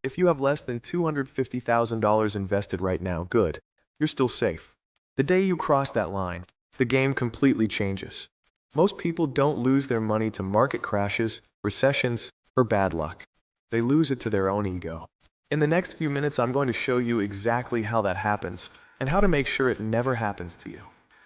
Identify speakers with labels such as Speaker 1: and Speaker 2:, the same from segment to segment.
Speaker 1: If you have less than $250,000 invested right now, good. You're still safe. The day you cross that line, the game completely changes. Most people don't lose their money to market crashes, recessions, or bad luck. They lose it to their own ego. In the next few minutes, I'm going to show you exactly how that happens and how to make sure it never happens to you.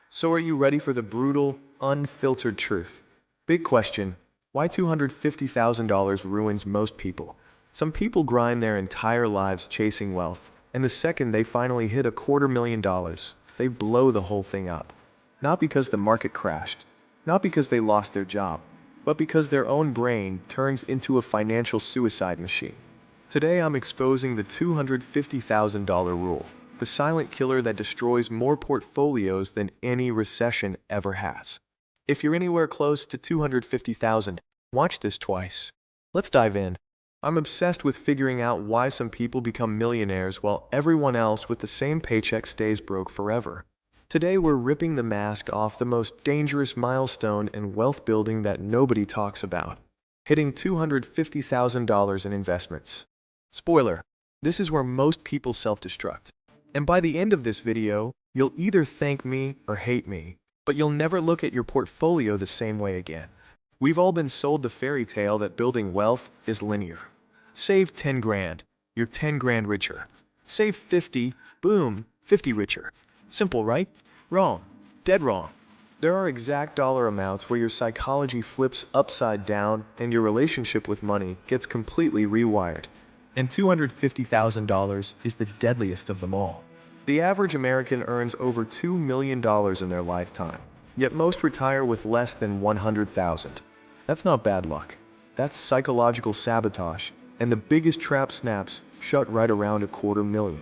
Speaker 1: So are you ready for the brutal, unfiltered truth? Big question, why $250,000 ruins most people? Some people grind their entire lives chasing wealth, and the second they finally hit $250,000, they blow the whole thing up. Not because the market crashed, not because they lost their job, but because their own brain turns into a financial suicide machine. Today I'm exposing the $250,000 rule, the silent killer that destroys more portfolios than any recession ever has. If you're anywhere close to 250,000, watch this twice. Let's dive in. I'm obsessed with figuring out why some people become millionaires while everyone else with the same paycheck stays broke forever. Today we're ripping the mask off the most dangerous milestone in wealth building that nobody talks about, hitting $250,000 in investments. Spoiler, this is where most people self-destruct. And by the end of this video, you'll either thank me or hate me, but you'll never look at your portfolio the same way again. We've all been sold the fairy tale that building wealth is linear. Save 10 grand, you're 10 grand richer. Save 50, boom, 50 richer. Simple, right? Wrong. Dead wrong. There are exact dollar amounts where your psychology flips upside down and your relationship with money gets completely rewired. And $250,000 is the deadliest of them all. The average American earns over $2 million in their lifetime, yet most retire with less than $100,000. That's not bad luck. That's psychological sabotage, and the biggest trap snaps shut right around $250,000.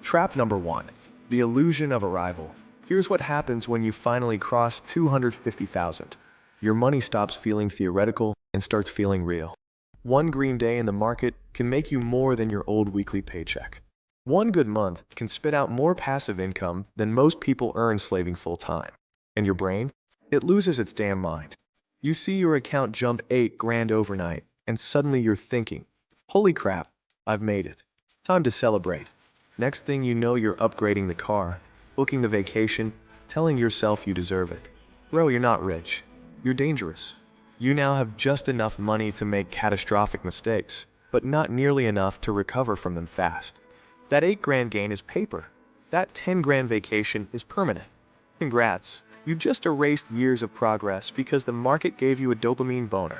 Speaker 1: Trap number 1. The illusion of arrival. Here's what happens when you finally cross 250,000. Your money stops feeling theoretical and starts feeling real. One green day in the market can make you more than your old weekly paycheck. One good month can spit out more passive income than most people earn slaving full-time. And your brain? It loses its damn mind. You see your account jump 8 grand overnight, and suddenly you're thinking, holy crap, I've made it. Time to celebrate. Next thing you know, you're upgrading the car, booking the vacation, telling yourself you deserve it. Bro, you're not rich. You're dangerous. You now have just enough money to make catastrophic mistakes, but not nearly enough to recover from them fast. That 8 grand gain is paper. That 10 grand vacation is permanent. Congrats. You just erased years of progress because the market gave you a dopamine boner.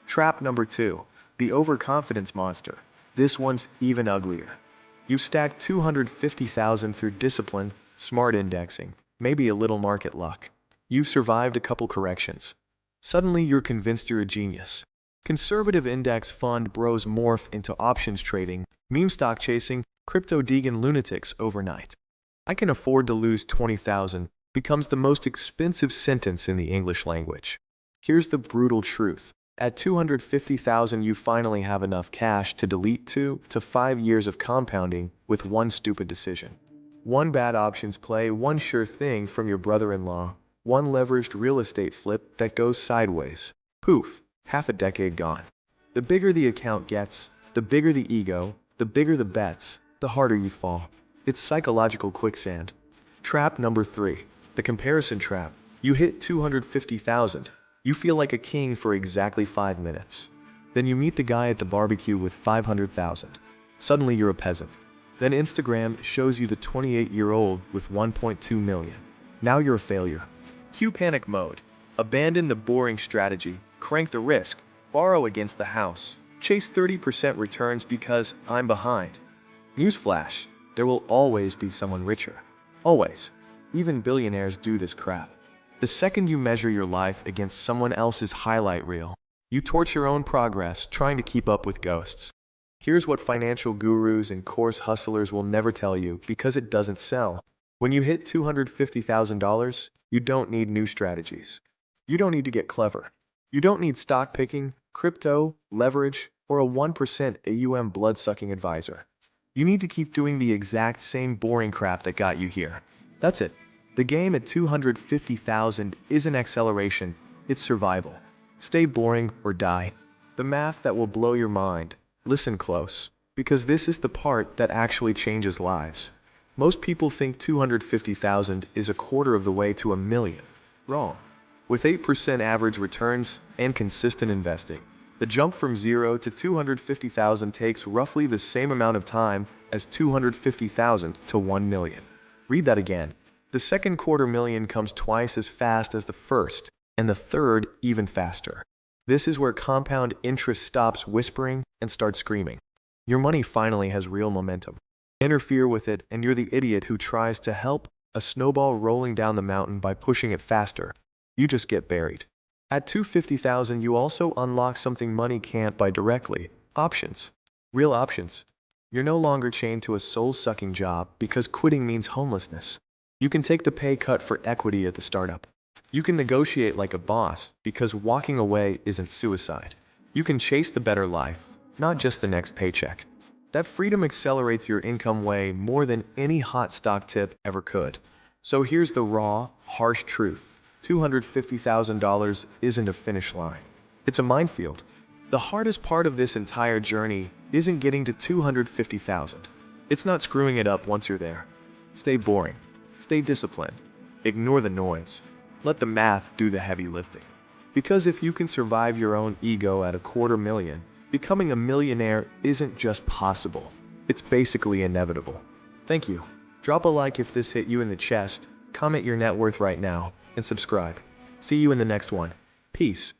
Speaker 1: Trap number 2. The overconfidence monster. This one's even uglier. You stacked 250,000 through discipline, smart indexing, maybe a little market luck. You've survived a couple corrections. Suddenly you're convinced you're a genius. Conservative index fund bros morph into options trading, meme stock chasing, crypto degan lunatics overnight. I can afford to lose 20,000 becomes the most expensive sentence in the English language. Here's the brutal truth. At 250,000 you finally have enough cash to delete 2 to 5 years of compounding with one stupid decision. One bad options play, one sure thing from your brother-in-law, one leveraged real estate flip that goes sideways. Poof, half a decade gone. The bigger the account gets, the bigger the ego, the bigger the bets, the harder you fall. It's psychological quicksand. Trap number 3. The comparison trap. You hit 250,000. You feel like a king for exactly 5 minutes. Then you meet the guy at the barbecue with 500,000. Suddenly you're a peasant. Then Instagram shows you the 28-year-old with 1.2 million. Now you're a failure. Cue panic mode. Abandon the boring strategy. Crank the risk. Borrow against the house. Chase 30% returns because I'm behind. Newsflash. There will always be someone richer. Always. Even billionaires do this crap. The second you measure your life against someone else's highlight reel, you torch your own progress trying to keep up with ghosts. Here's what financial gurus and course hustlers will never tell you because it doesn't sell. When you hit $250,000, you don't need new strategies. You don't need to get clever. You don't need stock picking, crypto, leverage, or a 1% AUM blood-sucking advisor. You need to keep doing the exact same boring crap that got you here. That's it. The game at 250,000 isn't acceleration, it's survival. Stay boring or die. The math that will blow your mind. Listen close. because this is the part that actually changes lives. Most people think 250,000 is a quarter of the way to a million. Wrong. With 8% average returns and consistent investing, the jump from 0 to 250,000 takes roughly the same amount of time as 250,000 to 1 million. Read that again. The second quarter million comes twice as fast as the first, and the third even faster. This is where compound interest stops whispering and starts screaming. Your money finally has real momentum. Interfere with it, and you're the idiot who tries to help a snowball rolling down the mountain by pushing it faster. You just get buried. At 250,000, you also unlock something money can't buy directly: options. Real options. You're no longer chained to a soul-sucking job because quitting means homelessness. You can take the pay cut for equity at the startup. You can negotiate like a boss because walking away isn't suicide. You can chase the better life, not just the next paycheck. That freedom accelerates your income way more than any hot stock tip ever could. So here's the raw, harsh truth. $250,000 isn't a finish line. It's a minefield. The hardest part of this entire journey isn't getting to 250,000. It's not screwing it up once you're there. Stay boring. Stay disciplined. Ignore the noise. Let the math do the heavy lifting. Because if you can survive your own ego at $250,000, becoming a millionaire isn't just possible. It's basically inevitable. Thank you. Drop a like if this hit you in the chest, comment your net worth right now, and subscribe. See you in the next one. Peace.